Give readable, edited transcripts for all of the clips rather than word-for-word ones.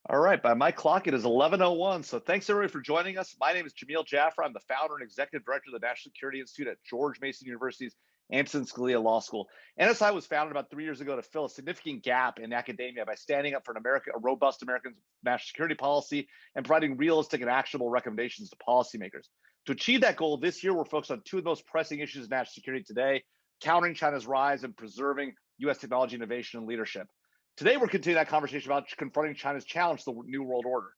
All right, by my clock, it is 11:01. So thanks everybody for joining us. My name is Jamil Jaffer. I'm the founder and executive director of the National Security Institute at George Mason University's Anderson Scalia Law School. NSI was founded about 3 years ago to fill a significant gap in academia by standing up for a robust American national security policy and providing realistic and actionable recommendations to policymakers. To achieve that goal, this year we're focused on two of the most pressing issues of national security today: countering China's rise and preserving U.S. technology innovation and leadership. Today, we're continuing that conversation about confronting China's challenge to the New World Order.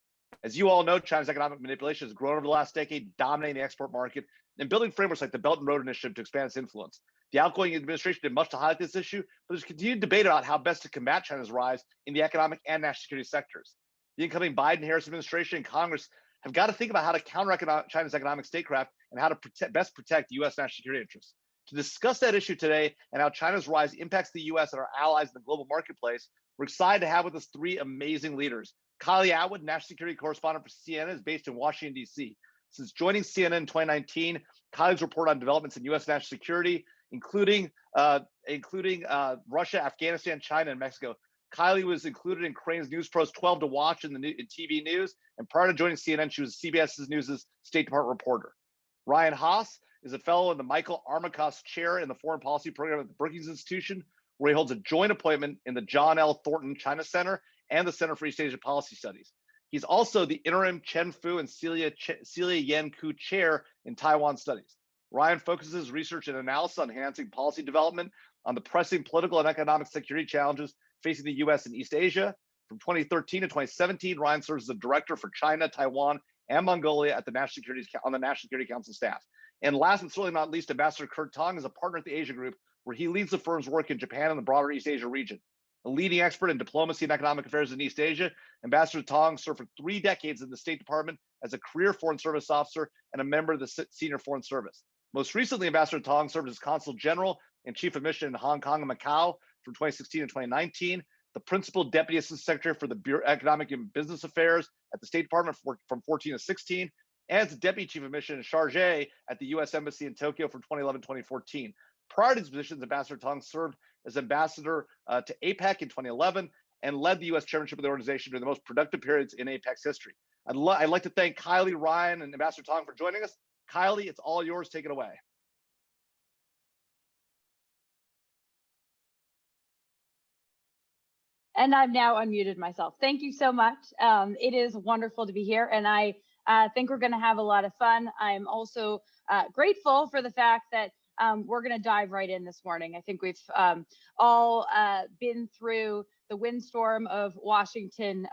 As you all know, China's economic manipulation has grown over the last decade, dominating the export market and building frameworks like the Belt and Road Initiative to expand its influence. The outgoing administration did much to highlight this issue, but there's continued debate about how best to combat China's rise in the economic and national security sectors. The incoming Biden-Harris administration and Congress have got to think about how to counter China's economic statecraft and how to best protect U.S. national security interests. To discuss that issue today and how China's rise impacts the U.S. and our allies in the global marketplace, we're excited to have with us three amazing leaders. Kylie Atwood, National Security Correspondent for Siena, is based in Washington, D.C. Since joining Siena in 2019, Kylie's reported on developments in U.S. national security, including Russia, Afghanistan, China, and Mexico. Kylie was included in Crane's News Pro's 12 to Watch in TV news, and prior to joining CNN, she was CBS News' State Department reporter. Ryan Haas is a fellow in the Michael Armacost Chair in the Foreign Policy Program at the Brookings Institution, where he holds a joint appointment in the John L. Thornton China Center and the Center for East Asia Policy Studies. He's also the interim Chen Fu and Celia Yan Ku Chair in Taiwan Studies. Ryan focuses his research and analysis on enhancing policy development on the pressing political and economic security challenges facing the U.S. and East Asia. From 2013 to 2017, Ryan serves as the director for China, Taiwan, and Mongolia at the National Security Council staff. And last but certainly not least, Ambassador Kurt Tong is a partner at the Asia Group, where he leads the firm's work in Japan and the broader East Asia region. A leading expert in diplomacy and economic affairs in East Asia, Ambassador Tong served for 3 decades in the State Department as a career Foreign Service officer and a member of the Senior Foreign Service. Most recently, Ambassador Tong served as Consul General and Chief of Mission in Hong Kong and Macau from 2016 to 2019, the Principal Deputy Assistant Secretary for the Bureau of Economic and Business Affairs at the State Department from 14 to 16, and as the Deputy Chief of Mission in Chargé at the U.S. Embassy in Tokyo from 2011 to 2014. Prior to these positions, Ambassador Tong served as ambassador to APEC in 2011 and led the U.S. chairmanship of the organization during the most productive periods in APEC's history. I'd like to thank Kylie, Ryan, and Ambassador Tong for joining us. Kylie, it's all yours. Take it away. And I've now unmuted myself. Thank you so much. It is wonderful to be here, and I think we're going to have a lot of fun. I'm also grateful for the fact that we're going to dive right in this morning. I think we've all been through the windstorm of Washington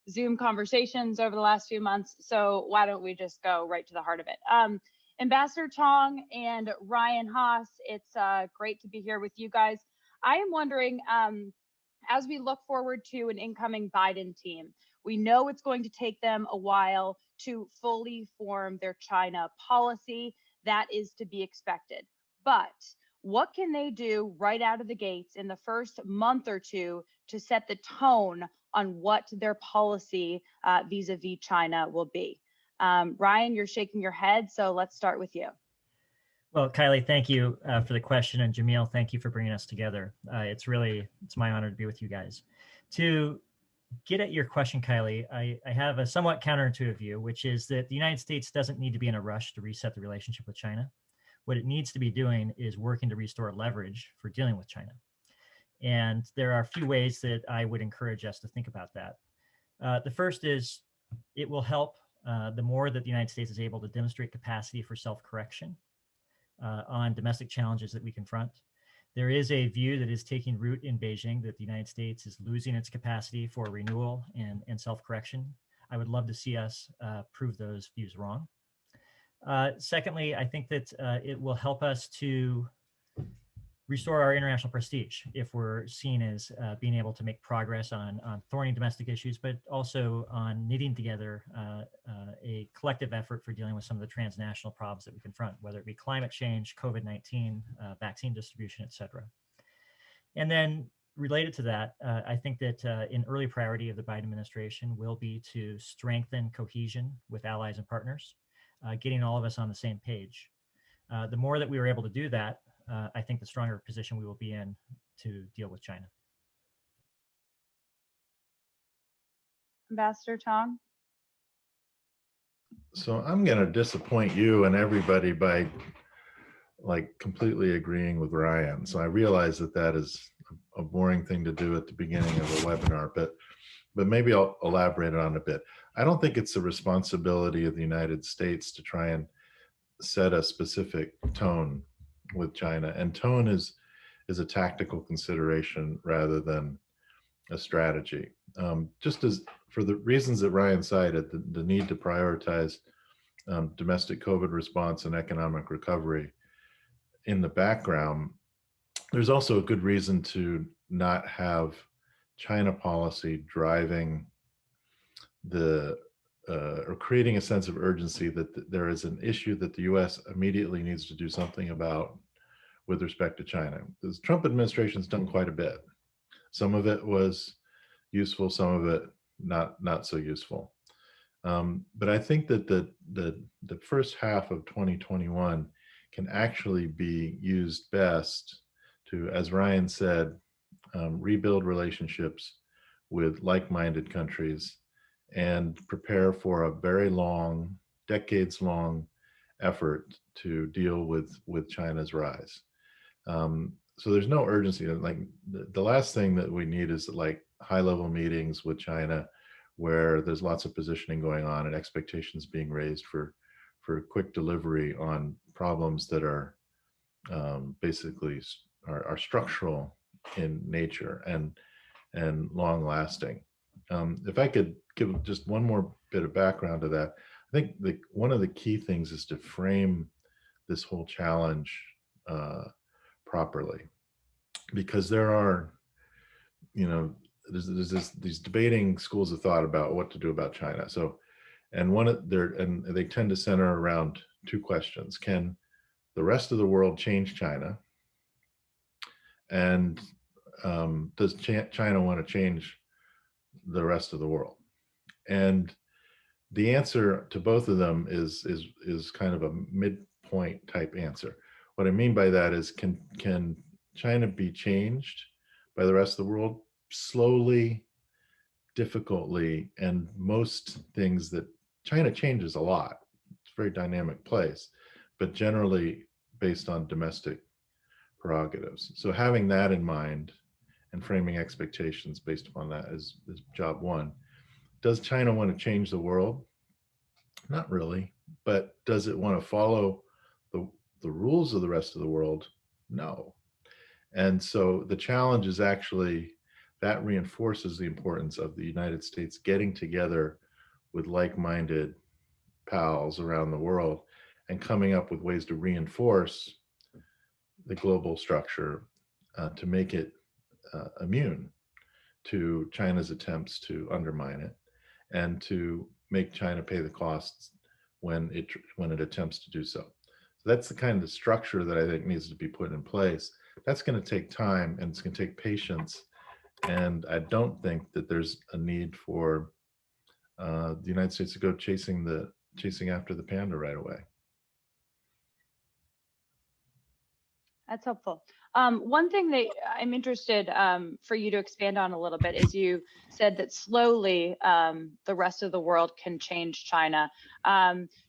Zoom conversations over the last few months. So why don't we just go right to the heart of it? Ambassador Tong and Ryan Haas, it's great to be here with you guys. I am wondering, as we look forward to an incoming Biden team, we know it's going to take them a while to fully form their China policy. That is to be expected. But what can they do right out of the gates in the first month or two to set the tone on what their policy vis-a-vis China will be? Ryan, you're shaking your head, so let's start with you. Well, Kylie, thank you for the question, and Jamil, thank you for bringing us together. It's my honor to be with you guys. To get at your question, Kylie, I have a somewhat counterintuitive view, which is that the United States doesn't need to be in a rush to reset the relationship with China. What it needs to be doing is working to restore leverage for dealing with China. And there are a few ways that I would encourage us to think about that. The first is it will help the more that the United States is able to demonstrate capacity for self-correction on domestic challenges that we confront. There is a view that is taking root in Beijing that the United States is losing its capacity for renewal and self-correction. I would love to see us prove those views wrong. Secondly, I think that it will help us to restore our international prestige if we're seen as being able to make progress on thorny domestic issues, but also on knitting together a collective effort for dealing with some of the transnational problems that we confront, whether it be climate change, COVID-19, vaccine distribution, et cetera. And then related to that, I think that an early priority of the Biden administration will be to strengthen cohesion with allies and partners, getting all of us on the same page. The more that we were able to do that, I think the stronger position we will be in to deal with China. Ambassador Tong? So I'm going to disappoint you and everybody by like completely agreeing with Ryan. So I realize that that is a boring thing to do at the beginning of a webinar, but maybe I'll elaborate on it a bit. I don't think it's the responsibility of the United States to try and set a specific tone with China, and tone is a tactical consideration rather than a strategy. Just as for the reasons that Ryan cited, the need to prioritize domestic COVID response and economic recovery in the background, there's also a good reason to not have China policy driving the or creating a sense of urgency that there is an issue that the US immediately needs to do something about with respect to China. The Trump administration's done quite a bit. Some of it was useful, some of it not so useful. But I think that the first half of 2021 can actually be used best to, as Ryan said, rebuild relationships with like-minded countries and prepare for a very long, decades-long effort to deal with China's rise. So there's no urgency. Like the last thing that we need is like high-level meetings with China where there's lots of positioning going on and expectations being raised for quick delivery on problems that are basically are structural in nature and long lasting. If I could give just one more bit of background to that, I think one of the key things is to frame this whole challenge properly, because there are, there's these debating schools of thought about what to do about China. So, and they tend to center around two questions: can the rest of the world change China? And does China want to change the rest of the world? And the answer to both of them is kind of a midpoint type answer. What I mean by that is, can China be changed by the rest of the world? Slowly, difficultly, and most things that China changes a lot. It's a very dynamic place, but generally based on domestic prerogatives. So having that in mind and framing expectations based upon that is job one. Does China want to change the world? Not really. But does it want to follow the rules of the rest of the world? No. And so the challenge is actually that reinforces the importance of the United States getting together with like-minded pals around the world and coming up with ways to reinforce the global structure to make it immune to China's attempts to undermine it and to make China pay the costs when it attempts to do so. So that's the kind of structure that I think needs to be put in place. That's going to take time and it's going to take patience. And I don't think that there's a need for the United States to go chasing after the panda right away. That's helpful. One thing that I'm interested for you to expand on a little bit is you said that slowly the rest of the world can change China.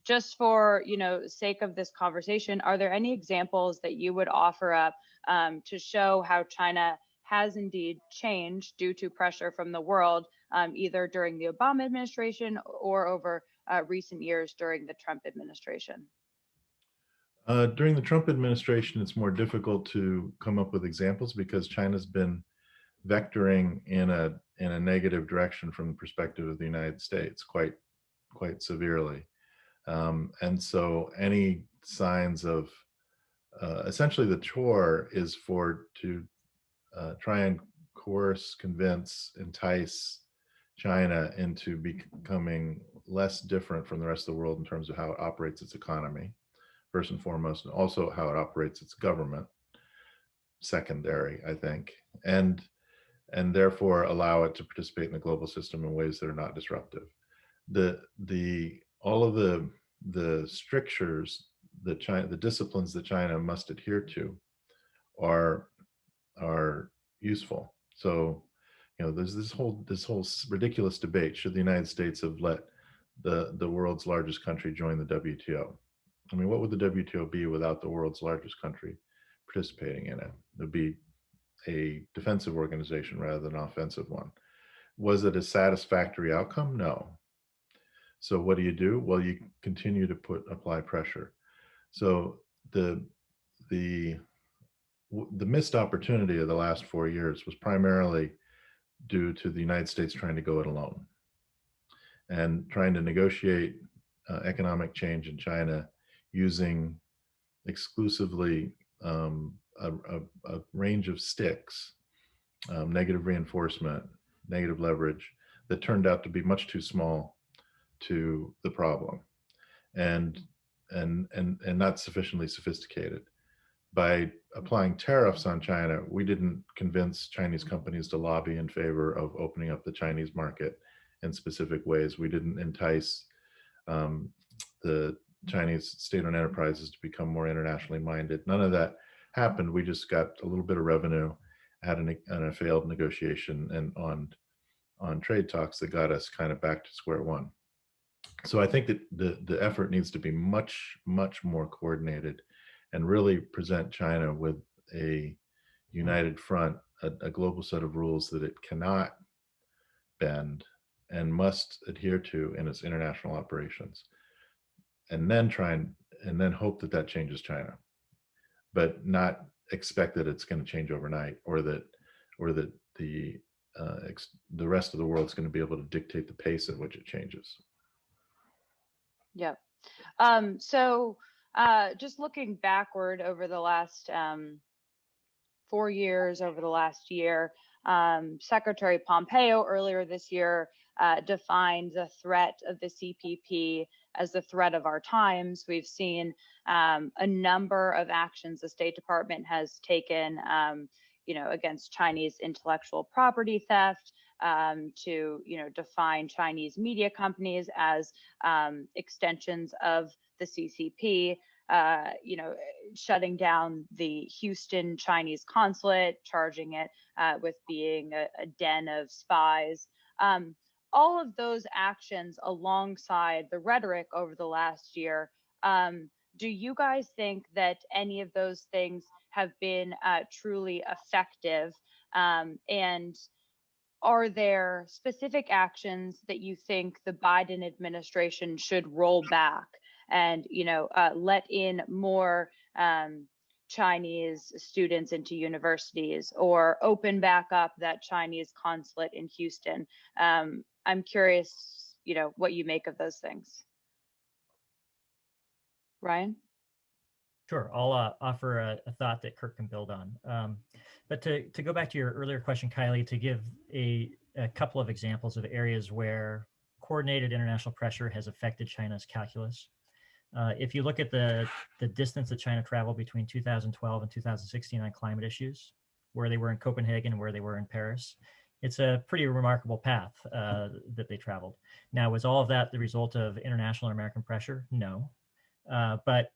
Just for sake of this conversation, are there any examples that you would offer up to show how China has indeed changed due to pressure from the world, either during the Obama administration or over recent years during the Trump administration? During the Trump administration, it's more difficult to come up with examples because China's been vectoring in a negative direction from the perspective of the United States quite severely. And so any signs of essentially the chore is to try and coerce, convince, entice China into becoming less different from the rest of the world in terms of how it operates its economy, first and foremost, and also how it operates its government, secondary, I think, and therefore allow it to participate in the global system in ways that are not disruptive. All of the strictures that the disciplines that China must adhere to are useful. So, There's this whole ridiculous debate: should the United States have let the world's largest country join the WTO? I mean, what would the WTO be without the world's largest country participating in it? It'd be a defensive organization rather than an offensive one. Was it a satisfactory outcome? No. So what do? Well, you continue to apply pressure. So the missed opportunity of the last 4 years was primarily due to the United States trying to go it alone and trying to negotiate economic change in China using exclusively a range of sticks, negative reinforcement, negative leverage, that turned out to be much too small to the problem, and not sufficiently sophisticated. By applying tariffs on China, we didn't convince Chinese companies to lobby in favor of opening up the Chinese market in specific ways. We didn't entice the Chinese state-owned enterprises to become more internationally minded. None of that happened. We just got a little bit of revenue, had a failed negotiation, and on trade talks that got us kind of back to square one. So I think that the effort needs to be much more coordinated, and really present China with a united front, a global set of rules that it cannot bend and must adhere to in its international operations, and then and then hope that changes China, but not expect that it's going to change overnight, or that the rest of the world is going to be able to dictate the pace at which it changes. Yep. So just looking backward over the last 4 years, over the last year, Secretary Pompeo earlier this year defined the threat of the CPP as the threat of our times. We've seen a number of actions the State Department has taken, against Chinese intellectual property theft, to define Chinese media companies as extensions of the CCP, shutting down the Houston Chinese consulate, charging it with being a den of spies. All of those actions alongside the rhetoric over the last year, do you guys think that any of those things have been truly effective? And are there specific actions that you think the Biden administration should roll back and let in more Chinese students into universities, or open back up that Chinese consulate in Houston? I'm curious, what you make of those things. Ryan? Sure, I'll offer a thought that Kirk can build on. But to go back to your earlier question, Kylie, to give a couple of examples of areas where coordinated international pressure has affected China's calculus. If you look at the distance that China traveled between 2012 and 2016 on climate issues, where they were in Copenhagen and where they were in Paris, it's a pretty remarkable path that they traveled. Now, was all of that the result of international or American pressure? No. But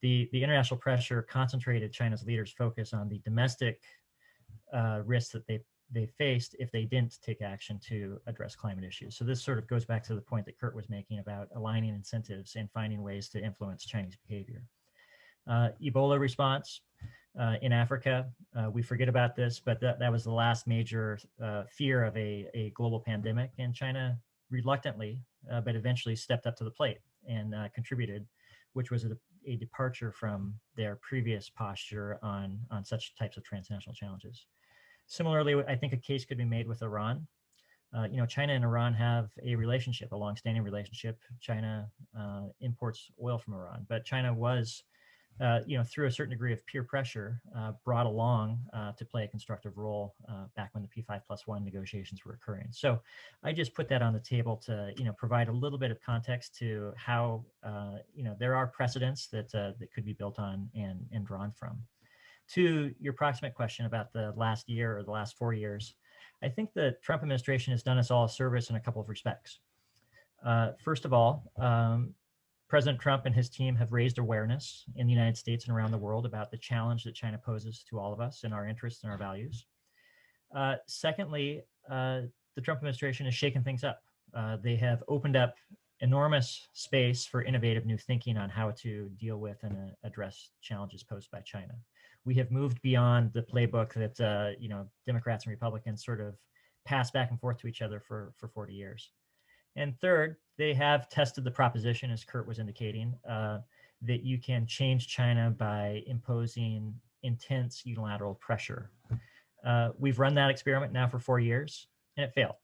the international pressure concentrated China's leaders' focus on the domestic risks that they faced if they didn't take action to address climate issues. So this sort of goes back to the point that Kurt was making about aligning incentives and finding ways to influence Chinese behavior. Ebola response in Africa, we forget about this, but that was the last major fear of a global pandemic, and China reluctantly, but eventually stepped up to the plate and contributed, which was a departure from their previous posture on such types of transnational challenges. Similarly, I think a case could be made with Iran. China and Iran have a relationship, a longstanding relationship. China imports oil from Iran, but China was, through a certain degree of peer pressure, brought along to play a constructive role back when the P5+1 negotiations were occurring. So I just put that on the table to, provide a little bit of context to how, there are precedents that could be built on and drawn from. To your proximate question about the last year or the last 4 years, I think the Trump administration has done us all a service in a couple of respects. First of all, President Trump and his team have raised awareness in the United States and around the world about the challenge that China poses to all of us and our interests and our values. Secondly, the Trump administration has shaken things up. They have opened up enormous space for innovative new thinking on how to deal with and address challenges posed by China. We have moved beyond the playbook that Democrats and Republicans sort of pass back and forth to each other for 40 years. And third, they have tested the proposition, as Kurt was indicating, that you can change China by imposing intense unilateral pressure. We've run that experiment now for 4 years, and it failed.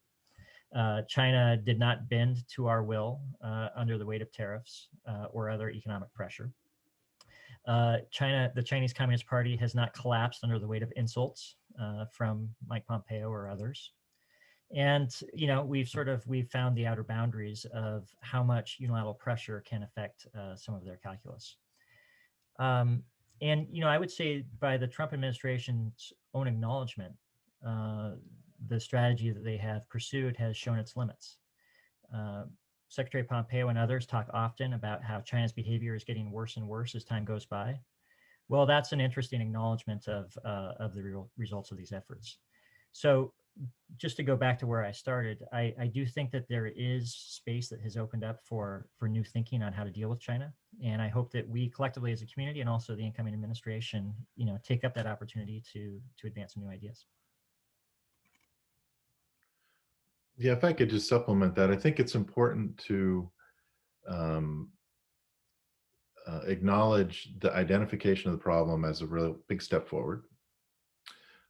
China did not bend to our will under the weight of tariffs or other economic pressure. The Chinese Communist Party has not collapsed under the weight of insults from Mike Pompeo or others. And, we've found the outer boundaries of how much unilateral pressure can affect some of their calculus. And, I would say by the Trump administration's own acknowledgement, the strategy that they have pursued has shown its limits. Secretary Pompeo and others talk often about how China's behavior is getting worse and worse as time goes by. Well, that's an interesting acknowledgement of the real results of these efforts. So just to go back to where I started, I do think that there is space that has opened up for new thinking on how to deal with China. And I hope that we collectively as a community and also the incoming administration, take up that opportunity to advance some new ideas. Yeah, if I could just supplement that, I think it's important to acknowledge the identification of the problem as a real big step forward.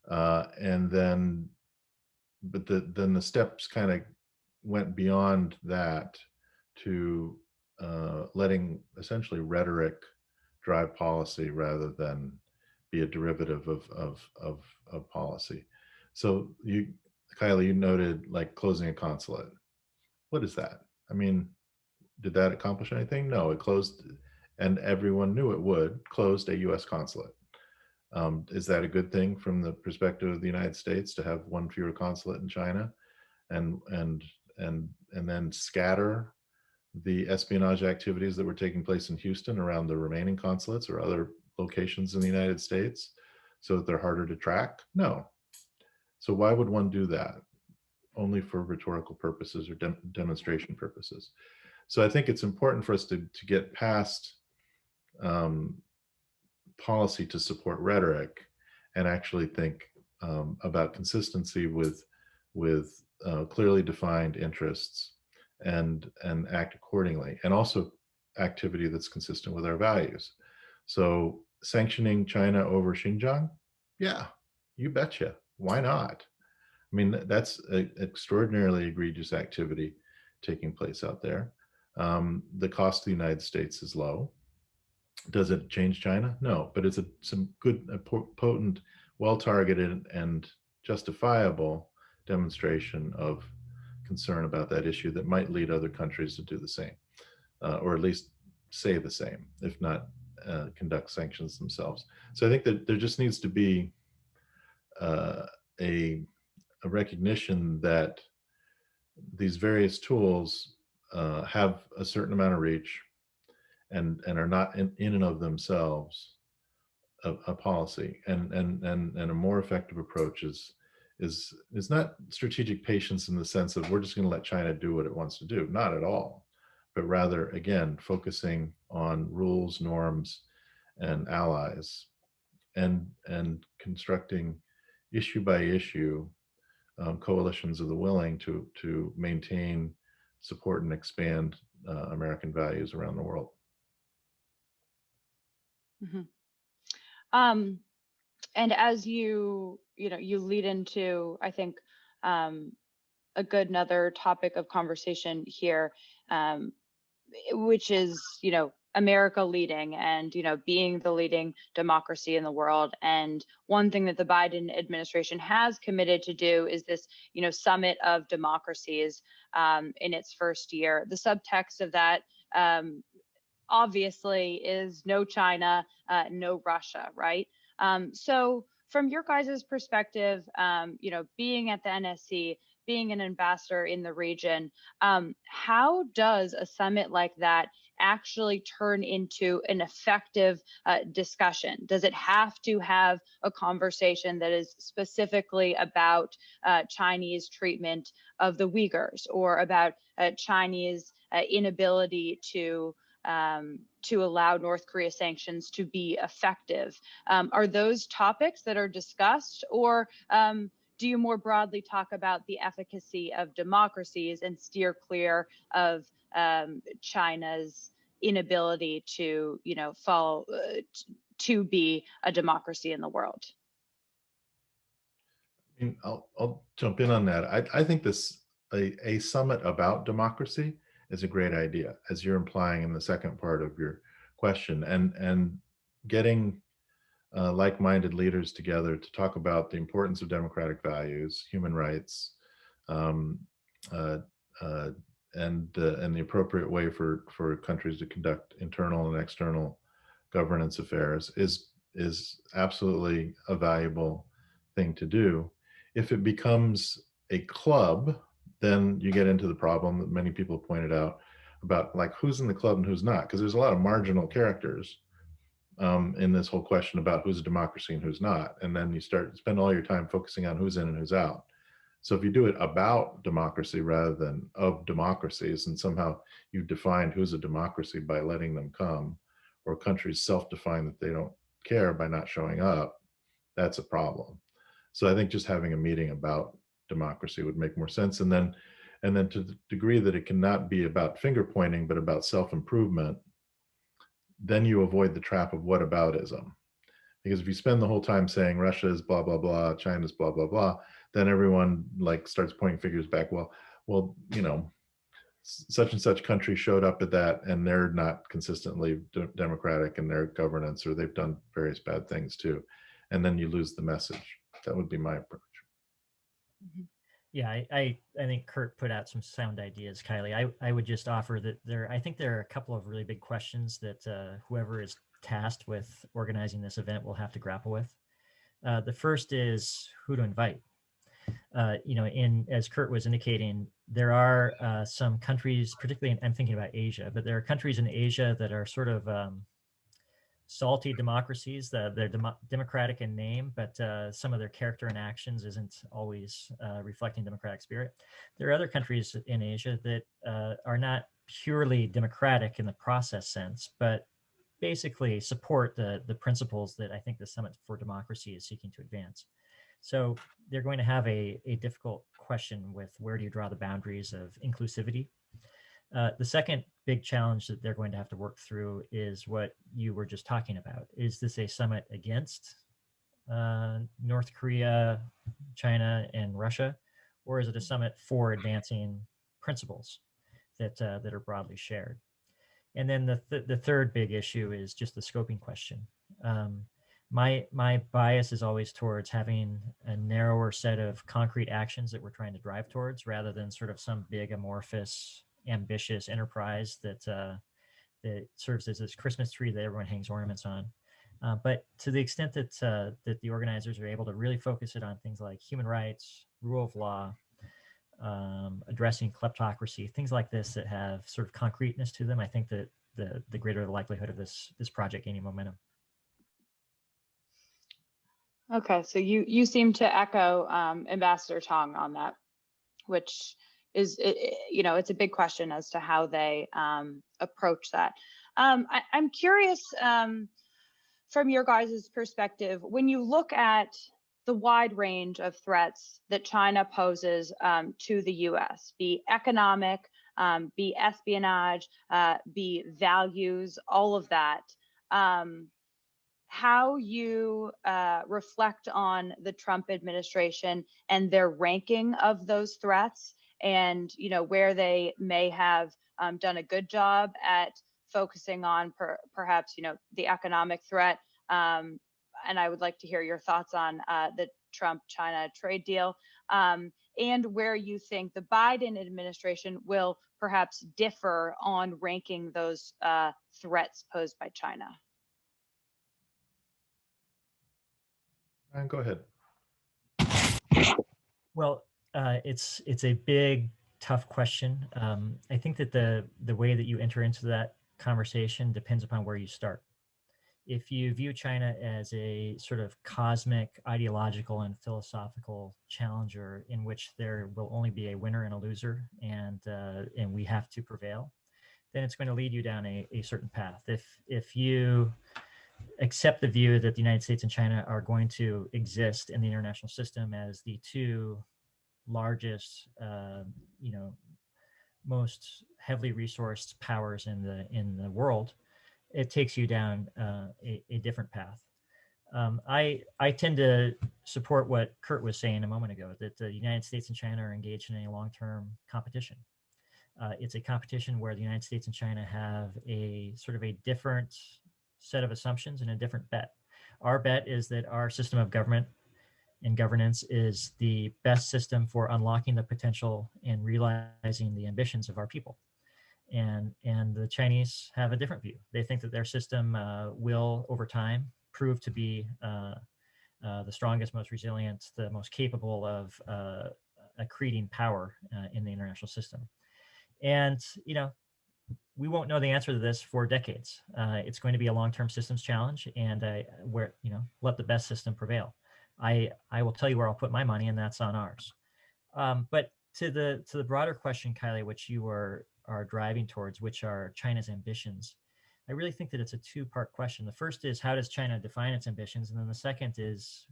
And then, then the steps kind of went beyond that to letting essentially rhetoric drive policy rather than be a derivative of policy. So Kylie, you noted like closing a consulate. What is that? I mean, did that accomplish anything? No, it closed, and everyone knew it would, closed a US consulate. Is that a good thing from the perspective of the United States to have one fewer consulate in China and then scatter the espionage activities that were taking place in Houston around the remaining consulates or other locations in the United States so that they're harder to track? No. So why would one do that? Only for rhetorical purposes or demonstration purposes. So I think it's important for us to get past policy to support rhetoric and actually think about consistency with clearly defined interests and act accordingly, and also activity that's consistent with our values. So sanctioning China over Xinjiang, yeah, you betcha. Why not? I mean, that's an extraordinarily egregious activity taking place out there. The cost to the United States is low. Does it change China? No, but it's some good, potent, well-targeted and justifiable demonstration of concern about that issue that might lead other countries to do the same, or at least say the same, if not conduct sanctions themselves. So I think that there just needs to be a recognition that these various tools have a certain amount of reach and are not in and of themselves a policy, and a more effective approach is not strategic patience in the sense of we're just going to let China do what it wants to do. Not at all, but rather, again, focusing on rules, norms, and allies, and constructing issue by issue coalitions of the willing to maintain, support, and expand American values around the world. Mm-hmm. And as you lead into, I think, a good another topic of conversation here, which is, America leading and, being the leading democracy in the world. And one thing that the Biden administration has committed to do is this, summit of democracies in its first year. The subtext of that obviously is no China, no Russia, right? So from your guys' perspective, being at the NSC, being an ambassador in the region, how does a summit like that actually turn into an effective discussion? Does it have to have a conversation that is specifically about Chinese treatment of the Uyghurs, or about Chinese inability to allow North Korea sanctions to be effective? Are those topics that are discussed, or do you more broadly talk about the efficacy of democracies and steer clear of China's inability to, fall to be a democracy in the world? I mean, I'll jump in on that. I think a summit about democracy is a great idea, as you're implying in the second part of your question, and getting like-minded leaders together to talk about the importance of democratic values, human rights, and the appropriate way for countries to conduct internal and external governance affairs is absolutely a valuable thing to do. If it becomes a club, then you get into the problem that many people pointed out about, like, who's in the club and who's not, because there's a lot of marginal characters in this whole question about who's a democracy and who's not. And then you spend all your time focusing on who's in and who's out. So if you do it about democracy rather than of democracies, and somehow you've defined who's a democracy by letting them come, or countries self-define that they don't care by not showing up, that's a problem. So I think just having a meeting about democracy would make more sense. And then to the degree that it cannot be about finger pointing, but about self-improvement, then you avoid the trap of whataboutism. Because if you spend the whole time saying Russia is blah, blah, blah, China's blah, blah, blah, then everyone starts pointing fingers back. Well, such and such country showed up at that and they're not consistently democratic in their governance, or they've done various bad things too. And then you lose the message. That would be my approach. Mm-hmm. Yeah, I think Kurt put out some sound ideas, Kylie. I would just offer that I think there are a couple of really big questions that whoever is tasked with organizing this event will have to grapple with. The first is who to invite. As Kurt was indicating, there are some countries, particularly I'm thinking about Asia, but there are countries in Asia that are sort of salty democracies. They're democratic in name, but some of their character and actions isn't always reflecting democratic spirit. There are other countries in Asia that are not purely democratic in the process sense, but basically support the principles that I think the Summit for Democracy is seeking to advance. So they're going to have a difficult question with where do you draw the boundaries of inclusivity. The second big challenge that they're going to have to work through is what you were just talking about. Is this a summit against North Korea, China, and Russia, or is it a summit for advancing principles that are broadly shared? And then the third big issue is just the scoping question. My bias is always towards having a narrower set of concrete actions that we're trying to drive towards, rather than sort of some big amorphous, ambitious enterprise that serves as this Christmas tree that everyone hangs ornaments on. But to the extent that the organizers are able to really focus it on things like human rights, rule of law, addressing kleptocracy, things like this that have sort of concreteness to them, I think that the greater the likelihood of this project gaining momentum. Okay, so you seem to echo Ambassador Tong on that, which is, it's a big question as to how they approach that. I'm curious from your guys' perspective, when you look at the wide range of threats that China poses to the US, be economic, be espionage, be values, all of that, how you reflect on the Trump administration and their ranking of those threats, and where they may have done a good job at focusing on perhaps the economic threat. And I would like to hear your thoughts on the Trump-China trade deal, and where you think the Biden administration will perhaps differ on ranking those threats posed by China. Ryan, go ahead. Well, it's a big, tough question. I think that the way that you enter into that conversation depends upon where you start. If you view China as a sort of cosmic, ideological, and philosophical challenger in which there will only be a winner and a loser, and we have to prevail, then it's going to lead you down a certain path. If you accept the view that the United States and China are going to exist in the international system as the two largest, most heavily resourced powers in the world, it takes you down a different path. I tend to support what Kurt was saying a moment ago, that the United States and China are engaged in a long-term competition. It's a competition where the United States and China have a sort of a different set of assumptions and a different bet. Our bet is that our system of government and governance is the best system for unlocking the potential and realizing the ambitions of our people. And the Chinese have a different view. They think that their system will, over time, prove to be the strongest, most resilient, the most capable of accreting power in the international system. And, we won't know the answer to this for decades. It's going to be a long-term systems challenge, and let the best system prevail. I will tell you where I'll put my money, and that's on ours. But to the broader question, Kylie, which you are driving towards, which are China's ambitions, I really think that it's a two-part question. The first is, how does China define its ambitions? And then the second is,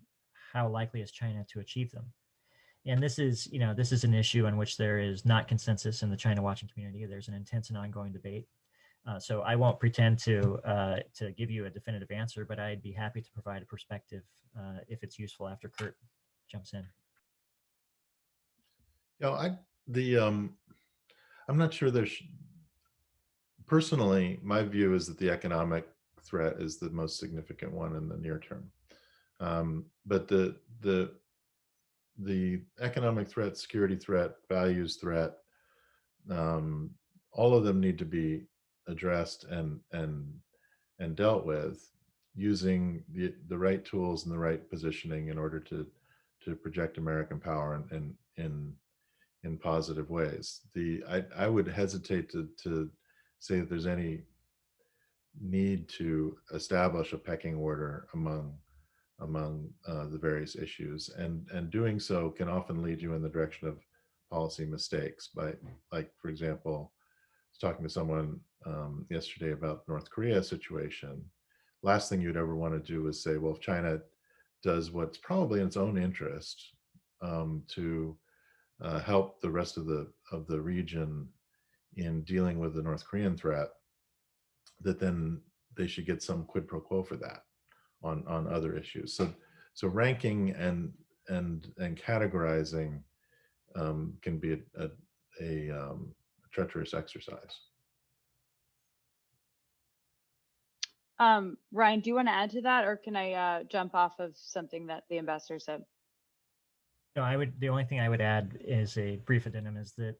how likely is China to achieve them? And this is an issue on which there is not consensus in the China watching community. There's an intense and ongoing debate. So I won't pretend to give you a definitive answer, but I'd be happy to provide a perspective if it's useful after Kurt jumps in. I'm not sure personally, my view is that the economic threat is the most significant one in the near term. But the economic threat, security threat, values threat, all of them need to be addressed and dealt with using the right tools and the right positioning in order to project American power in positive ways. I would hesitate to say that there's any need to establish a pecking order among the various issues, and doing so can often lead you in the direction of policy mistakes. Like, for example, I was talking to someone yesterday about North Korea situation. Last thing you'd ever want to do is say, well, if China does what's probably in its own interest to help the rest of the region in dealing with the North Korean threat, that then they should get some quid pro quo for that on other issues. So ranking and categorizing can be a treacherous exercise. Ryan, do you want to add to that, or can I jump off of something that the ambassador said? No, the only thing I would add is a brief addendum, is that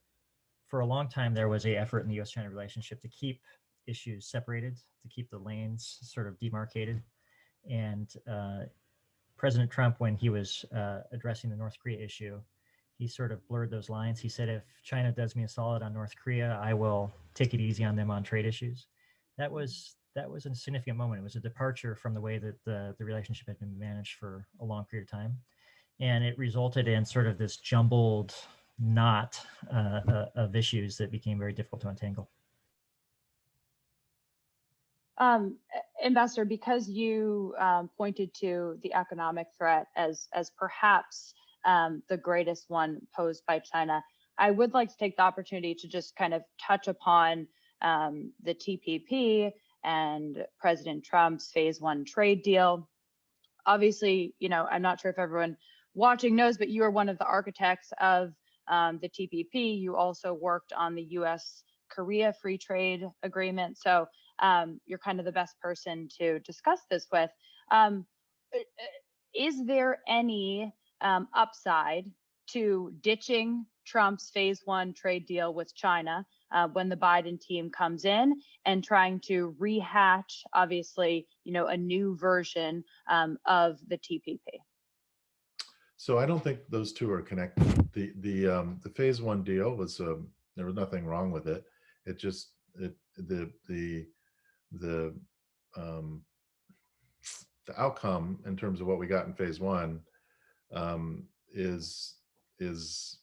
for a long time there was an effort in the U.S.-China relationship to keep issues separated, to keep the lanes sort of demarcated. And President Trump, when he was addressing the North Korea issue, he sort of blurred those lines. He said, if China does me a solid on North Korea, I will take it easy on them on trade issues. That was a significant moment. It was a departure from the way that the relationship had been managed for a long period of time. And it resulted in sort of this jumbled knot of issues that became very difficult to untangle. Ambassador, because you pointed to the economic threat as perhaps the greatest one posed by China, I would like to take the opportunity to just kind of touch upon the TPP and President Trump's phase one trade deal. Obviously, I'm not sure if everyone watching knows, but you are one of the architects of the TPP. You also worked on the US-Korea free trade agreement. So you're kind of the best person to discuss this with. Is there any upside to ditching Trump's phase one trade deal with China when the Biden team comes in, and trying to rehatch, obviously, a new version of the TPP? So I don't think those two are connected. The phase one deal was there was nothing wrong with it. It just the um, the outcome in terms of what we got in phase one is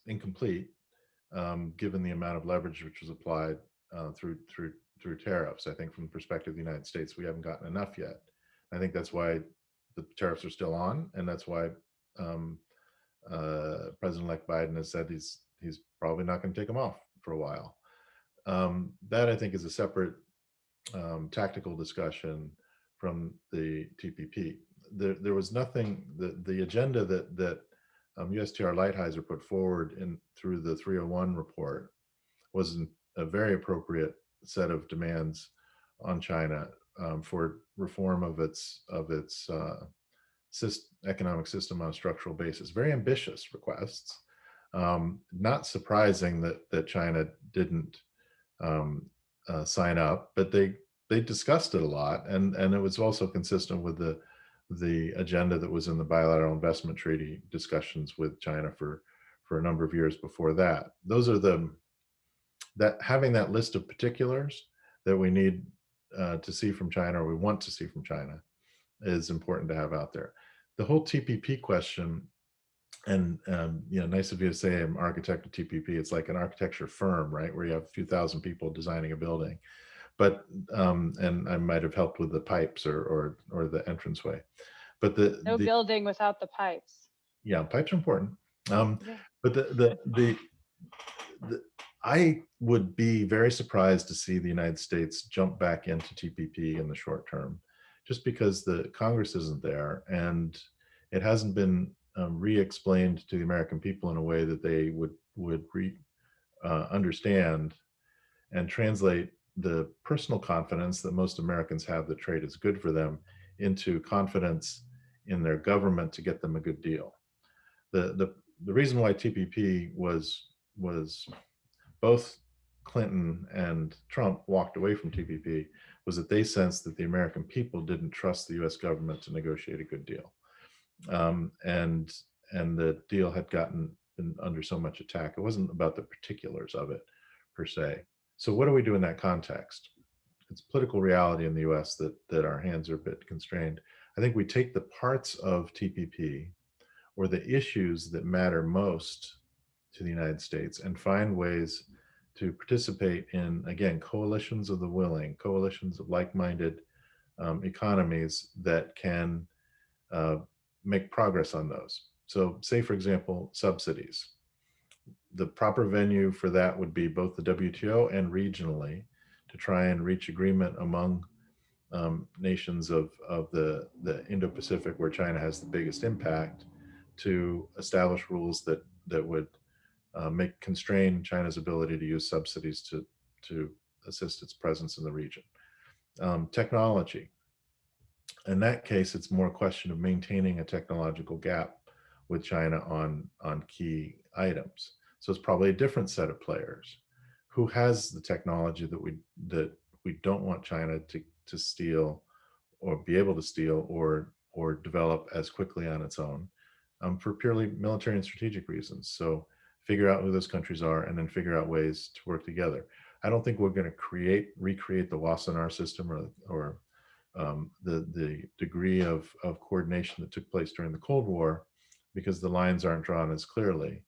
incomplete, given the amount of leverage which was applied through tariffs. I think from the perspective of the United States, we haven't gotten enough yet. I think that's why the tariffs are still on, and that's why President-elect Biden has said he's probably not going to take them off for a while. That I think is a separate tactical discussion from the TPP. There was nothing, the agenda that USTR Lighthizer put forward through the 301 report was a very appropriate set of demands on China for reform of its economic system on a structural basis. Very ambitious requests. Not surprising that China didn't sign up, but they discussed it a lot, and it was also consistent with the agenda that was in the bilateral investment treaty discussions with China for a number of years before that. Those are having that list of particulars that we need to see from China, or we want to see from China, is important to have out there. The whole TPP question, and nice of you to say I'm architect of TPP. It's like an architecture firm, right, where you have a few thousand people designing a building. But and I might have helped with the pipes or the entranceway. But no building without the pipes. Yeah, pipes are important. But I would be very surprised to see the United States jump back into TPP in the short term, just because the Congress isn't there and it hasn't been re-explained to the American people in a way that they would understand and translate the personal confidence that most Americans have that trade is good for them into confidence in their government to get them a good deal. The reason why TPP was both Clinton and Trump walked away from TPP was that they sensed that the American people didn't trust the US government to negotiate a good deal. And the deal had been under so much attack. It wasn't about the particulars of it per se. So what do we do in that context? It's political reality in the US that our hands are a bit constrained. I think we take the parts of TPP or the issues that matter most to the United States and find ways to participate in, again, coalitions of the willing, coalitions of like-minded economies that can make progress on those. So say, for example, subsidies. The proper venue for that would be both the WTO and regionally to try and reach agreement among nations of the Indo-Pacific, where China has the biggest impact, to establish rules that would constrain China's ability to use subsidies to assist its presence in the region. Technology. In that case, it's more a question of maintaining a technological gap with China on key items. So it's probably a different set of players. Who has the technology that we don't want China to steal or be able to steal or develop as quickly on its own for purely military and strategic reasons. So figure out who those countries are and then figure out ways to work together. I don't think we're going to recreate the Wassenaar system or the degree of coordination that took place during the Cold War, because the lines aren't drawn as clearly.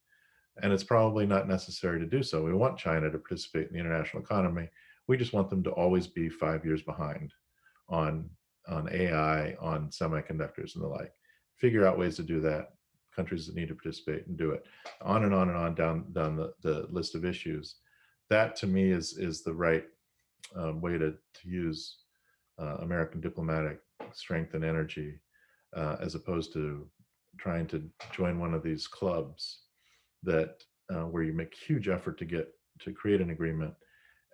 And it's probably not necessary to do so. We want China to participate in the international economy. We just want them to always be 5 years behind on AI, on semiconductors and the like. Figure out ways to do that. Countries that need to participate and do it. On and on and on down the list of issues. That to me is the right way to use American diplomatic strength and energy, as opposed to trying to join one of these clubs that where you make huge effort to create an agreement,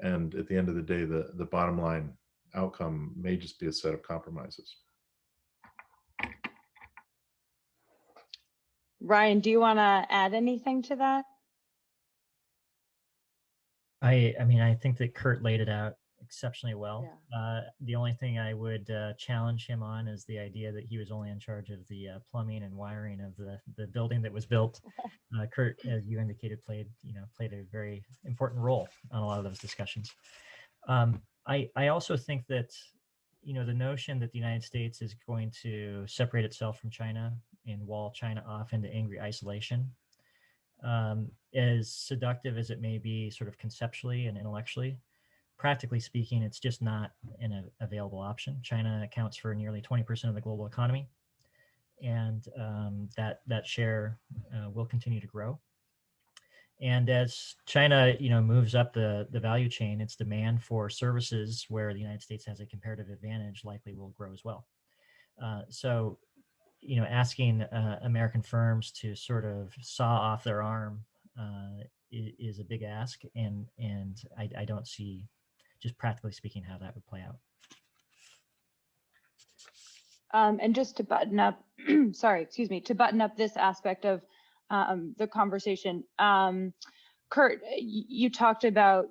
and at the end of the day, the bottom line outcome may just be a set of compromises. Ryan, do you want to add anything to that? I mean, I think that Kurt laid it out exceptionally well. Yeah. The only thing I would challenge him on is the idea that he was only in charge of the plumbing and wiring of the building that was built. Kurt, as you indicated, played a very important role on a lot of those discussions. I also think that, the notion that the United States is going to separate itself from China and wall China off into angry isolation, as seductive as it may be, sort of conceptually and intellectually, practically speaking, it's just not an available option. China accounts for nearly 20% of the global economy, and that share will continue to grow. And as China, moves up the value chain, its demand for services where the United States has a comparative advantage likely will grow as well. So, asking American firms to sort of saw off their arm is a big ask, and I don't see, just practically speaking, how that would play out. And just to button up, to button up this aspect of the conversation, Kurt, you talked about,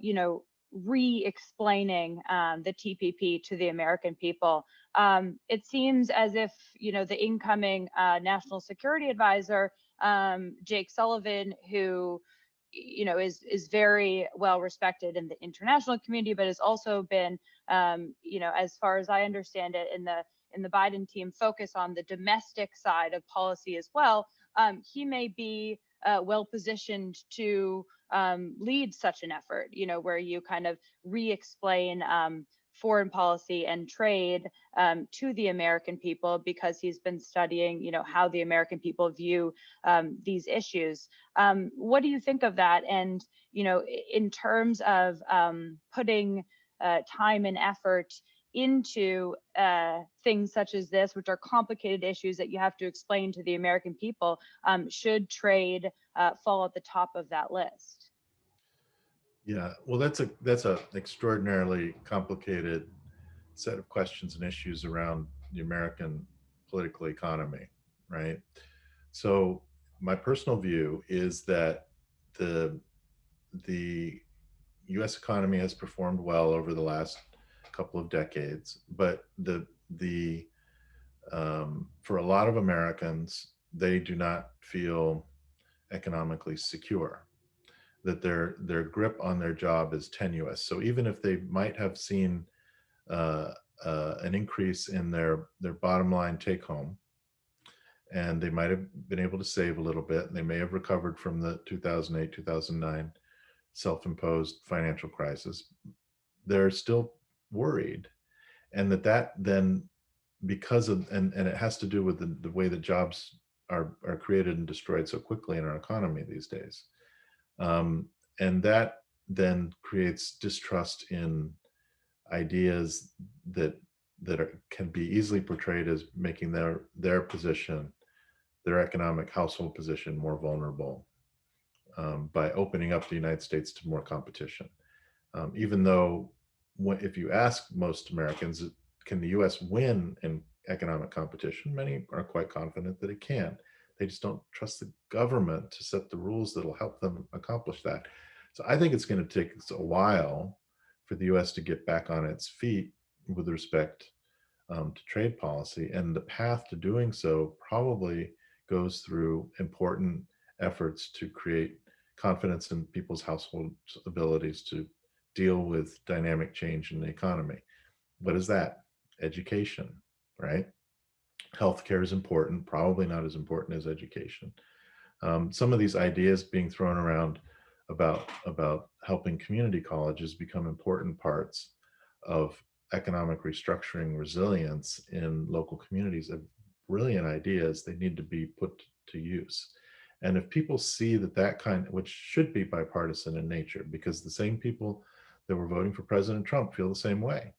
re-explaining the TPP to the American people. It seems as if, the incoming National Security Advisor, Jake Sullivan, who, is very well respected in the international community, but has also been, as far as I understand it, in the Biden team, focus on the domestic side of policy as well. He may be well positioned to lead such an effort, where you kind of re-explain foreign policy and trade to the American people, because he's been studying, how the American people view these issues. What do you think of that? And, in terms of putting time and effort into things such as this, which are complicated issues that you have to explain to the American people, should trade fall at the top of that list? Yeah, well, that's a extraordinarily complicated set of questions and issues around the American political economy, right? So my personal view is that the U.S. economy has performed well over the last couple of decades, but for a lot of Americans, they do not feel economically secure, that their grip on their job is tenuous. So even if they might have seen an increase in their bottom line take home, and they might have been able to save a little bit, and they may have recovered from the 2008, 2009 self-imposed financial crisis, they're still worried. And that then, because of, and it has to do with the way that jobs are created and destroyed so quickly in our economy these days. And that then creates distrust in ideas that can be easily portrayed as making their position, their economic household position, more vulnerable by opening up the United States to more competition. Even though, if you ask most Americans, can the U.S. win in economic competition? Many are quite confident that it can. They just don't trust the government to set the rules that will help them accomplish that. So I think it's going to take a while for the U.S. to get back on its feet with respect to trade policy. And the path to doing so probably goes through important efforts to create confidence in people's household abilities to deal with dynamic change in the economy. What is that? Education, right? Healthcare is important, probably not as important as education. Some of these ideas being thrown around about helping community colleges become important parts of economic restructuring resilience in local communities are brilliant ideas. They need to be put to use. And if people see that which should be bipartisan in nature, because the same people that were voting for President Trump feel the same way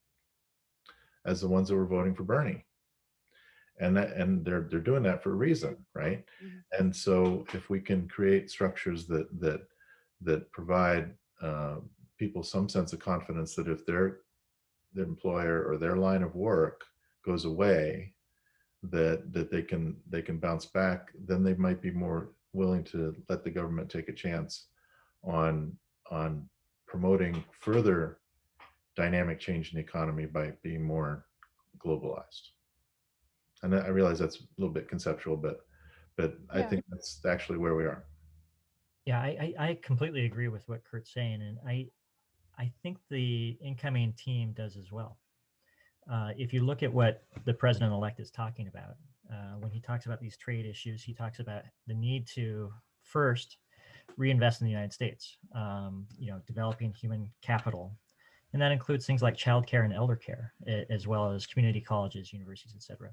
as the ones that were voting for Bernie. And they're doing that for a reason, right? Mm-hmm. And so if we can create structures that provide people some sense of confidence that if their employer or their line of work goes away, that they can bounce back, then they might be more willing to let the government take a chance on promoting further dynamic change in the economy by being more globalized. And I realize that's a little bit conceptual, but yeah. I think that's actually where we are. Yeah, I completely agree with what Kurt's saying, and I think the incoming team does as well. If you look at what the president-elect is talking about, when he talks about these trade issues, he talks about the need to first reinvest in the United States, developing human capital. And that includes things like childcare and elder care, as well as community colleges, universities, et cetera.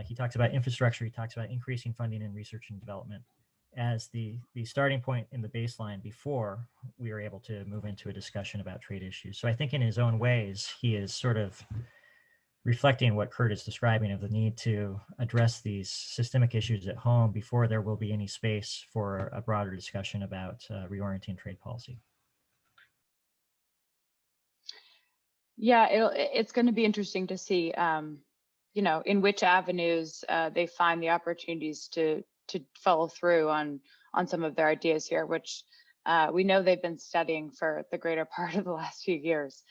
He talks about infrastructure. He talks about increasing funding in research and development as the starting point in the baseline before we are able to move into a discussion about trade issues. So I think in his own ways, he is sort of reflecting what Kurt is describing of the need to address these systemic issues at home before there will be any space for a broader discussion about reorienting trade policy. Yeah, it's going to be interesting to see, in which avenues they find the opportunities to follow through on some of their ideas here, which we know they've been studying for the greater part of the last few years.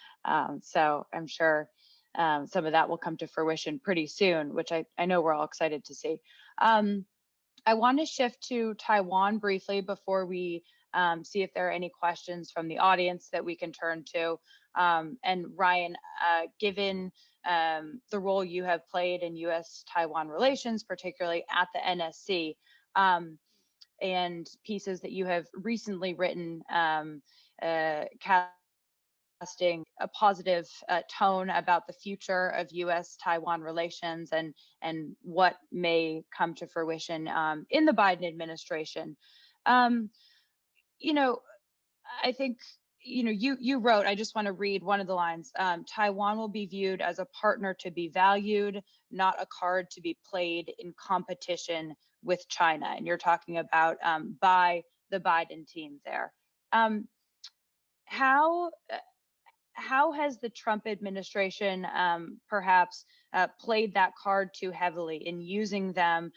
So I'm sure some of that will come to fruition pretty soon, which I know we're all excited to see. I want to shift to Taiwan briefly before we see if there are any questions from the audience that we can turn to. And Ryan, given the role you have played in U.S.-Taiwan relations, particularly at the NSC, and pieces that you have recently written casting a positive tone about the future of U.S.-Taiwan relations and what may come to fruition in the Biden administration. I think, you wrote, I just want to read one of the lines, Taiwan will be viewed as a partner to be valued, not a card to be played in competition with China. And you're talking about by the Biden team there. How has the Trump administration perhaps played that card too heavily in using them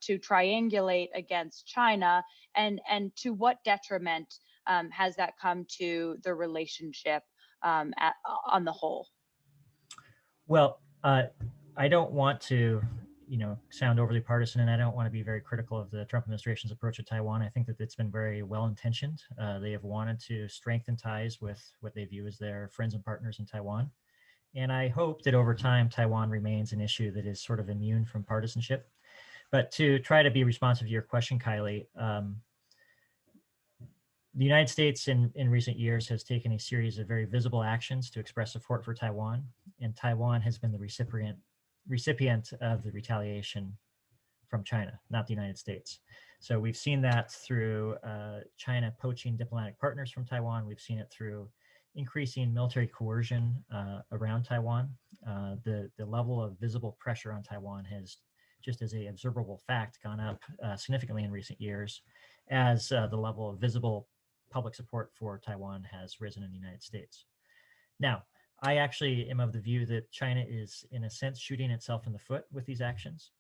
to triangulate against China, and to what detriment has that come to the relationship on the whole? Well, I don't want to, sound overly partisan, and I don't want to be very critical of the Trump administration's approach to Taiwan. I think that it's been very well-intentioned. They have wanted to strengthen ties with what they view as their friends and partners in Taiwan. And I hope that over time, Taiwan remains an issue that is sort of immune from partisanship. But to try to be responsive to your question, Kylie, the United States in recent years has taken a series of very visible actions to express support for Taiwan, and Taiwan has been the recipient of the retaliation from China, not the United States. So we've seen that through China poaching diplomatic partners from Taiwan. We've seen it through increasing military coercion around Taiwan. The level of visible pressure on Taiwan has, just as a observable fact, gone up significantly in recent years as the level of visible public support for Taiwan has risen in the United States. Now, I actually am of the view that China is, in a sense, shooting itself in the foot with these actions,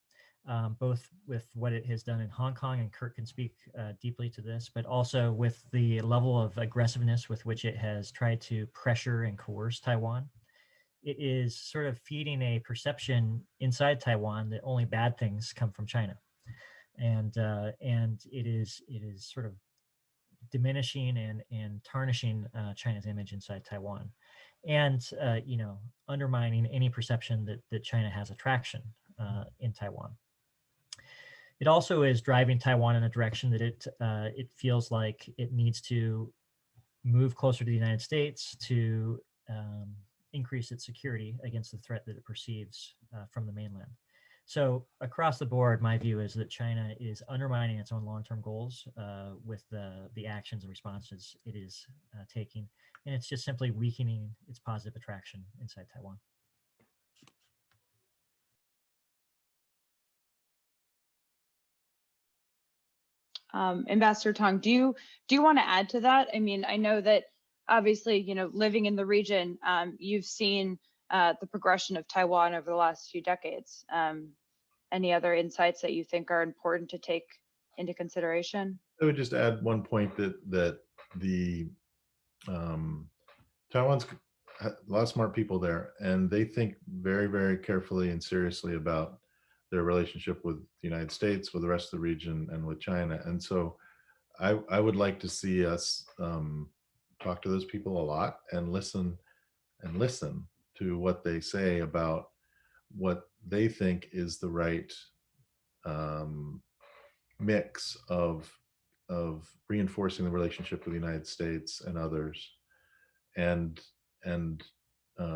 both with what it has done in Hong Kong, and Kurt can speak deeply to this, but also with the level of aggressiveness with which it has tried to pressure and coerce Taiwan. It is sort of feeding a perception inside Taiwan that only bad things come from China, and it is sort of diminishing and tarnishing China's image inside Taiwan, and undermining any perception that China has attraction in Taiwan. It also is driving Taiwan in a direction that it feels like it needs to move closer to the United States to increase its security against the threat that it perceives from the mainland. So across the board, my view is that China is undermining its own long-term goals with the actions and responses it is taking, and it's just simply weakening its positive attraction inside Taiwan. Ambassador Tong, do you want to add to that? I mean, I know that obviously, living in the region, you've seen the progression of Taiwan over the last few decades. Any other insights that you think are important to take into consideration? I would just add one point that the Taiwan's a lot of smart people there, and they think very, very carefully and seriously about their relationship with the United States, with the rest of the region, and with China. And so I would like to see us talk to those people a lot and listen to what they say about what they think is the right mix of reinforcing the relationship with the United States and others, and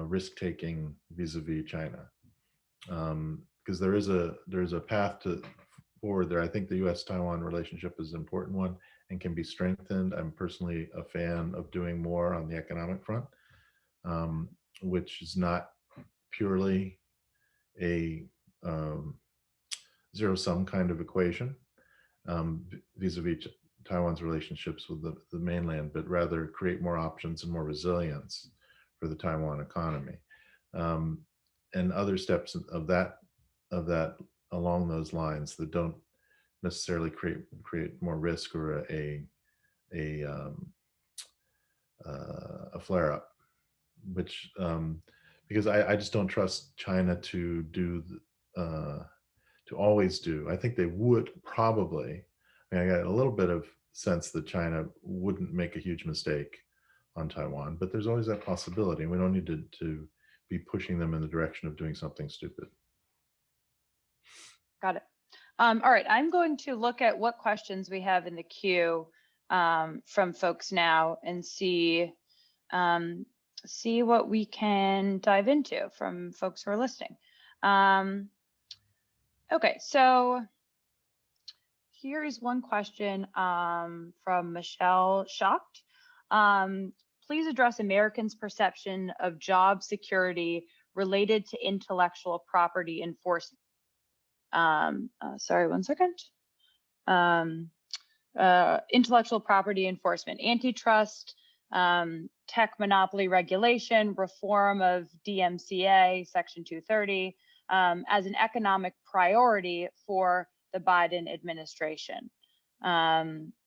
risk taking vis-a-vis China, because there's a path forward there. I think the U.S.-Taiwan relationship is an important one and can be strengthened. I'm personally a fan of doing more on the economic front, which is not purely a zero-sum kind of equation vis-a-vis Taiwan's relationships with the mainland, but rather create more options and more resilience for the Taiwan economy, and other steps of that along those lines that don't necessarily create more risk or a flare-up, which because I just don't trust China to do to always do. I think they would probably. I mean, I got a little bit of sense that China wouldn't make a huge mistake on Taiwan, but there's always that possibility. We don't need to be pushing them in the direction of doing something stupid. Got it. All right, I'm going to look at what questions we have in the queue from folks now and see what we can dive into from folks who are listening. Okay, so here is one question from Michelle Schacht. Please address Americans' perception of job security related to intellectual property enforcement. Sorry, one second. Intellectual property enforcement, antitrust, tech monopoly regulation, reform of DMCA, Section 230, as an economic priority for the Biden administration.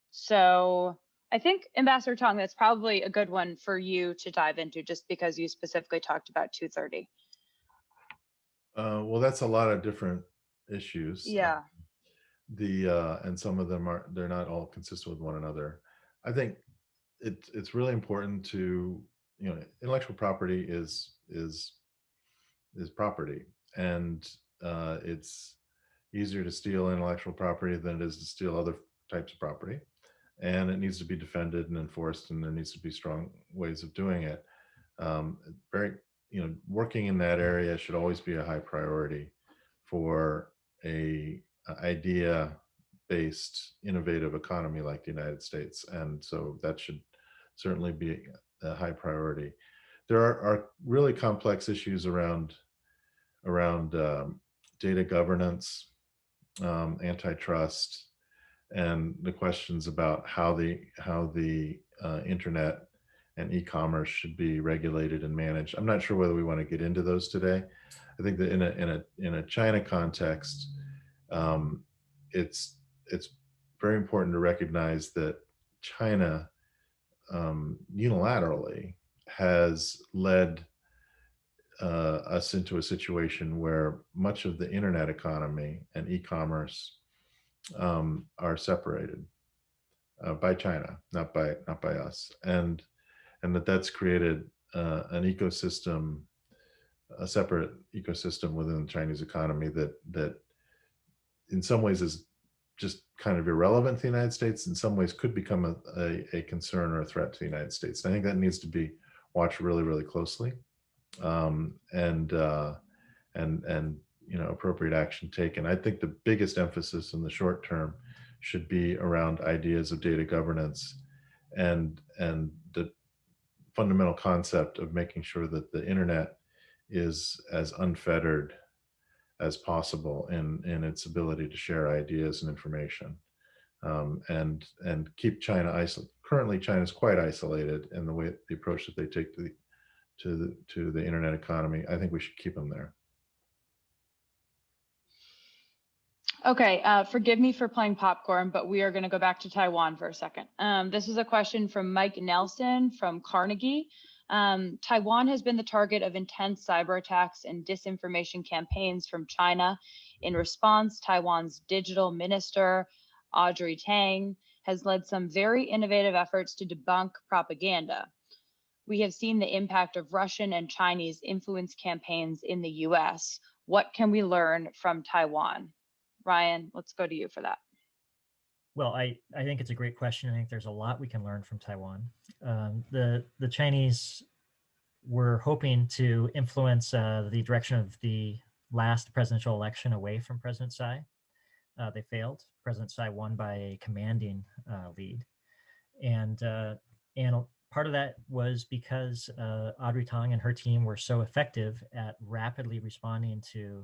So I think, Ambassador Tong, that's probably a good one for you to dive into, just because you specifically talked about 230. Well, that's a lot of different issues. Yeah. And some of them they're not all consistent with one another. I think it's really important to, intellectual property is property, and it's easier to steal intellectual property than it is to steal other types of property, and it needs to be defended and enforced, and there needs to be strong ways of doing it. Working in that area should always be a high priority for a idea-based, innovative economy like the United States, and so that should certainly be a high priority. There are really complex issues around data governance, antitrust, and the questions about how the internet and e-commerce should be regulated and managed. I'm not sure whether we want to get into those today. I think that in a China context, it's very important to recognize that China unilaterally has led us into a situation where much of the internet economy and e-commerce are separated by China, not by us, and that's created an ecosystem, a separate ecosystem within the Chinese economy that in some ways is just kind of irrelevant to the United States, in some ways could become a concern or a threat to the United States. And I think that needs to be watched really, really closely, and appropriate action taken. I think the biggest emphasis in the short term should be around ideas of data governance and the fundamental concept of making sure that the internet is as unfettered as possible in its ability to share ideas and information, and keep China isolated. Currently, China is quite isolated in the approach that they take to the internet economy. I think we should keep them there. Okay, forgive me for playing popcorn, but we are going to go back to Taiwan for a second. This is a question from Mike Nelson from Carnegie. Taiwan has been the target of intense cyber attacks and disinformation campaigns from China. In response, Taiwan's digital minister, Audrey Tang, has led some very innovative efforts to debunk propaganda. We have seen the impact of Russian and Chinese influence campaigns in the US. What can we learn from Taiwan? Ryan, let's go to you for that. Well, I think it's a great question. I think there's a lot we can learn from Taiwan. The Chinese were hoping to influence the direction of the last presidential election away from President Tsai. They failed. President Tsai won by a commanding lead, and part of that was because Audrey Tong and her team were so effective at rapidly responding to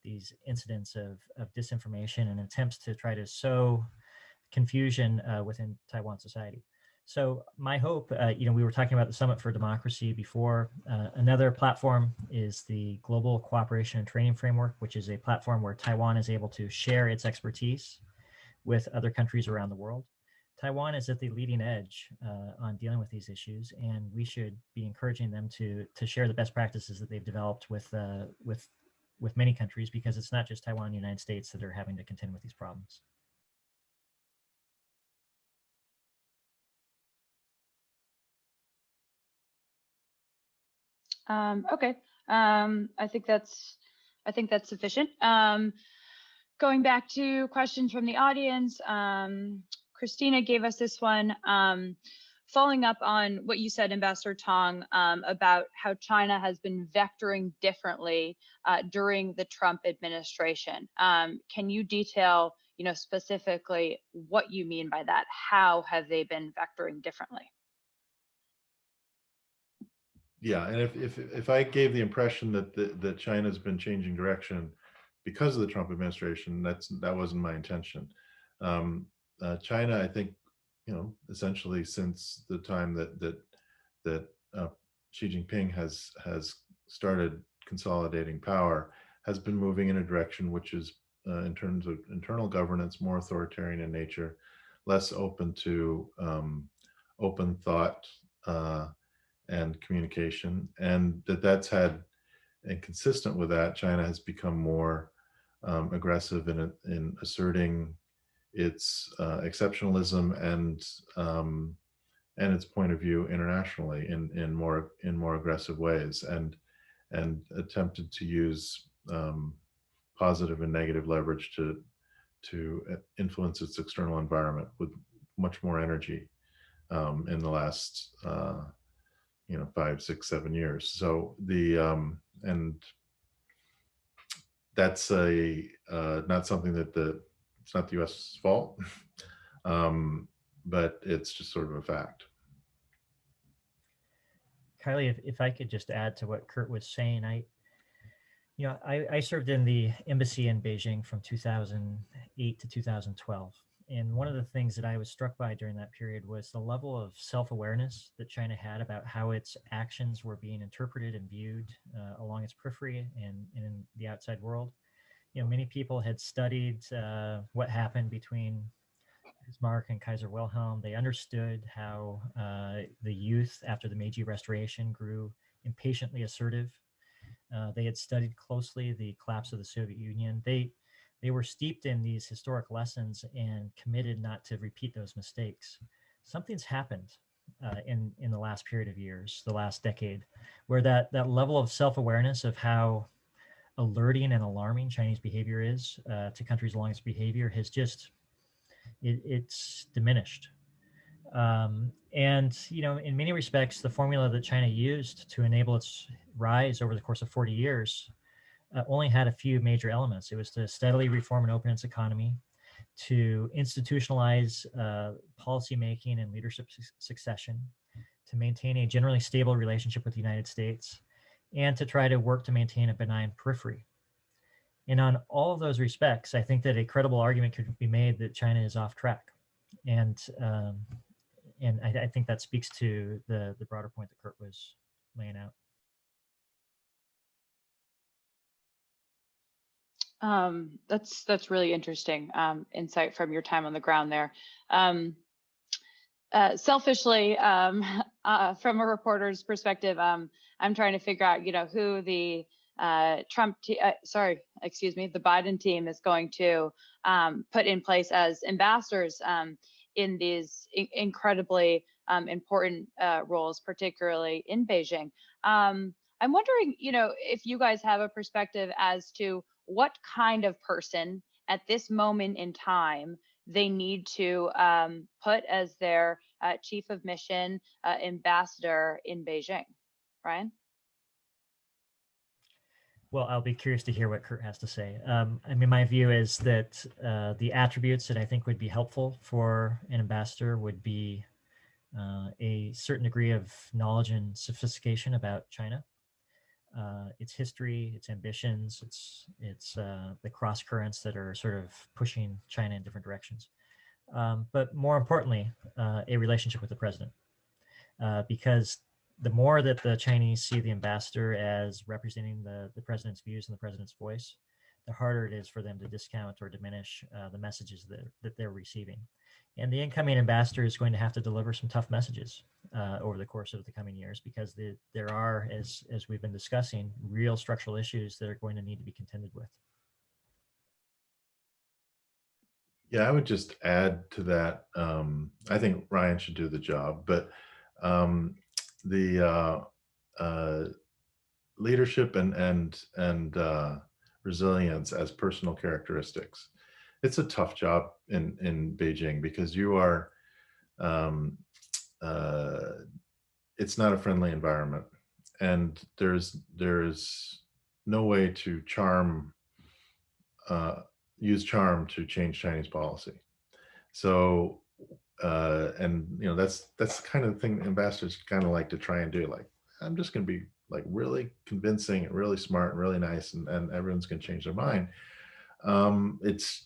these incidents of disinformation and attempts to try to sow confusion within Taiwan society. So my hope, we were talking about the Summit for Democracy before. Another platform is the Global Cooperation and Training Framework, which is a platform where Taiwan is able to share its expertise with other countries around the world. Taiwan is at the leading edge on dealing with these issues, and we should be encouraging them to share the best practices that they've developed with many countries, because it's not just Taiwan and the United States that are having to contend with these problems. Okay, I think that's sufficient. Going back to questions from the audience, Christina gave us this one, following up on what you said, Ambassador Tong, about how China has been vectoring differently during the Trump administration. Can you detail, specifically what you mean by that? How have they been vectoring differently? Yeah, and if I gave the impression that China's been changing direction because of the Trump administration, that wasn't my intention. China, I think, essentially since the time that Xi Jinping has started consolidating power, has been moving in a direction which is, in terms of internal governance, more authoritarian in nature, less open to open thought and communication, and that's had, and consistent with that, China has become more aggressive in asserting its exceptionalism and its point of view internationally in more aggressive ways, and attempted to use positive and negative leverage to influence its external environment with much more energy in the last 5, 6, 7 years. So and that's not something that it's not the U.S.'s fault, but it's just sort of a fact. Kylie, if I could just add to what Kurt was saying, I served in the embassy in Beijing from 2008 to 2012. And one of the things that I was struck by during that period was the level of self-awareness that China had about how its actions were being interpreted and viewed along its periphery and in the outside world. Many people had studied what happened between Bismarck and Kaiser Wilhelm. They understood how the youth after the Meiji Restoration grew impatiently assertive. They had studied closely the collapse of the Soviet Union. They were steeped in these historic lessons and committed not to repeat those mistakes. Something's happened in the last period of years, the last decade, where that level of self-awareness of how alerting and alarming Chinese behavior is to countries along its behavior has just, it's diminished. And, in many respects, the formula that China used to enable its rise over the course of 40 years only had a few major elements. It was to steadily reform and open its economy, to institutionalize policymaking and leadership succession, to maintain a generally stable relationship with the United States, and to try to work to maintain a benign periphery. And on all of those respects, I think that a credible argument could be made that China is off track. And I think that speaks to the broader point that Kurt was laying out. That's really interesting insight from your time on the ground there. Selfishly, from a reporter's perspective, I'm trying to figure out, who the the Biden team is going to put in place as ambassadors in these incredibly important roles, particularly in Beijing. I'm wondering, if you guys have a perspective as to what kind of person at this moment in time they need to put as their chief of mission ambassador in Beijing. Ryan? Well, I'll be curious to hear what Kurt has to say. I mean, my view is that the attributes that I think would be helpful for an ambassador would be a certain degree of knowledge and sophistication about China, its history, its ambitions, its the cross currents that are sort of pushing China in different directions. But more importantly, a relationship with the president, because the more that the Chinese see the ambassador as representing the president's views and the president's voice, the harder it is for them to discount or diminish the messages that they're receiving. And the incoming ambassador is going to have to deliver some tough messages over the course of the coming years, because there are, as we've been discussing, real structural issues that are going to need to be contended with. Yeah, I would just add to that. I think Ryan should do the job, but the leadership and resilience as personal characteristics. It's a tough job in Beijing, because you are. It's not a friendly environment, and there's no way to use charm to change Chinese policy. So, and that's the kind of thing ambassadors kind of like to try and do. Like, I'm just going to be like really convincing and really smart and really nice, and everyone's going to change their mind. It's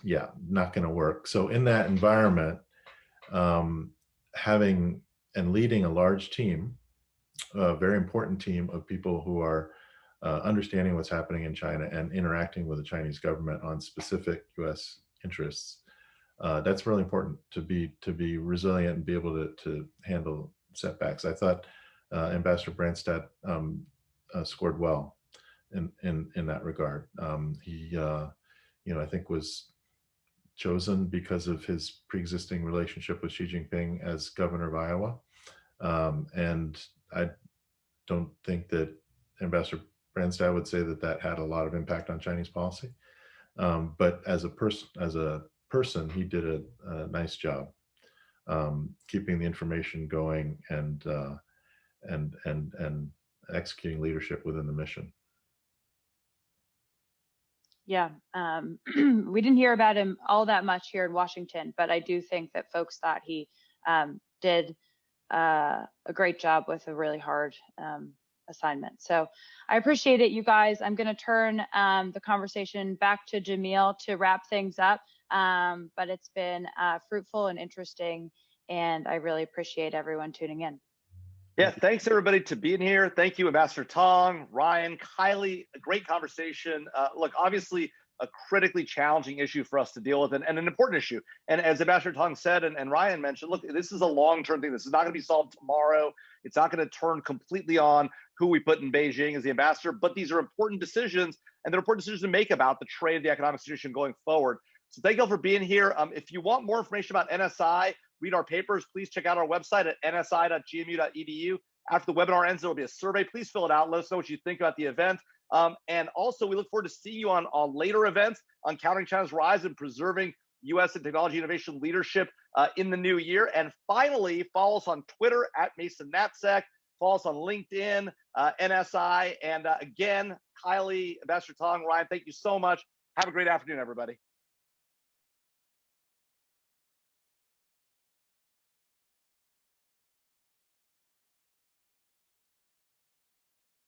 not going to work. So in that environment, having and leading a large team, a very important team of people who are understanding what's happening in China and interacting with the Chinese government on specific U.S. interests. That's really important to be resilient and be able to handle setbacks. I thought Ambassador Branstad scored well in that regard. He, I think was chosen because of his pre-existing relationship with Xi Jinping as governor of Iowa. And I don't think that Ambassador Branstad would say that had a lot of impact on Chinese policy. But as a person, he did a nice job keeping the information going and executing leadership within the mission. Yeah, we didn't hear about him all that much here in Washington, but I do think that folks thought he did a great job with a really hard assignment. So I appreciate it, you guys. I'm going to turn the conversation back to Jamil to wrap things up, but it's been fruitful and interesting, and I really appreciate everyone tuning in. Yeah, thanks everybody to being here. Thank you, Ambassador Tong, Ryan, Kylie. A great conversation. Look, obviously a critically challenging issue for us to deal with, and an important issue. And as Ambassador Tong said, and Ryan mentioned, look, this is a long-term thing. This is not going to be solved tomorrow. It's not going to turn completely on who we put in Beijing as the ambassador, but these are important decisions, and they're important decisions to make about the trade, the economic situation going forward. So thank you all for being here. If you want more information about NSI, read our papers, please check out our website at nsi.gmu.edu. After the webinar ends, there will be a survey. Please fill it out. Let us know what you think about the event. And also, we look forward to seeing you on later events on countering China's rise and preserving U.S. and technology innovation leadership in the new year. And finally, follow us on Twitter at Mason Natsek. Follow us on LinkedIn, NSI. And again, Kylie, Ambassador Tong, Ryan, thank you so much. Have a great afternoon, everybody.